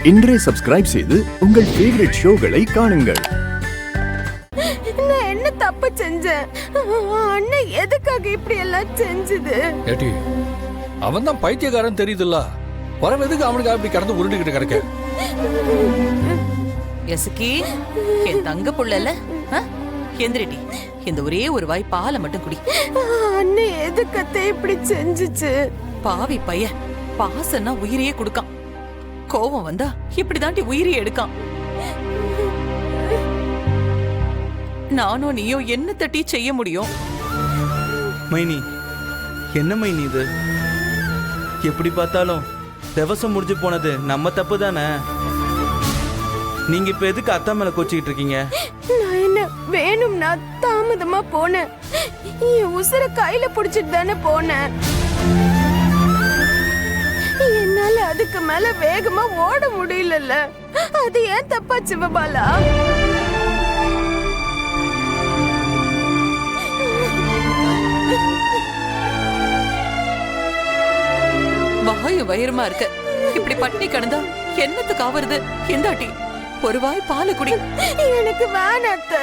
இன்றே சப்ஸ்கிரைப் செய்து உங்கள் ஃபேவரட் ஷோகளை காணுங்கள். நான் என்ன தப்பு செஞ்சேன்? அண்ணன் எதுக்காக இப்படி எல்லாம் செஞ்சது? ஏட்டி அவன் தான் பைத்தியக்காரன் தெரியுதுல்ல, வரவதுக்கு அவனுக்கு அப்படி கடந்து உருண்டுகிட்டு கிடக்க. எசுக்கி, என் தங்க புள்ளல எந்திரிட்டி, இந்த ஒரே ஒரு வாய் பாலை மட்டும் குடி. அண்ணன் எதுக்கத்தை இப்படி செஞ்சுச்சு? பாவி பையன், பாசன்னா உயிரையே கொடுக்கான், கோபம் வந்தா இப்படிதாண்டி உயிரையே எடுக்கான். நானும் நீயும் என்ன தட்டி செய்ய முடியும்? மைனி, என்ன மைனி இது? எப்படி பார்த்தாலும் திவசம் முடிஞ்சு போனது நம்ம தப்பு தானே. நீங்க இப்ப எதுக்கு அத்தா மேல கோச்சிக்கிட்டு இருக்கீங்க? நான் என்ன வேணும்னா தாமதமா போனேன், என் உசுர கையில புடிச்சிட்டு தானே போனேன். என்னால அதுக்கு மேல வேகமா ஓட முடியல. அது ஏன் தப்பா சிவபாலா? வாயு வயிறுமா இருக்க, இப்படி பட்டினி கிடந்தா என்னத்துக்கு ஆவறது? எந்தாட்டி ஒரு வாய் பாலை குடி. எனக்கு வேணாத்த.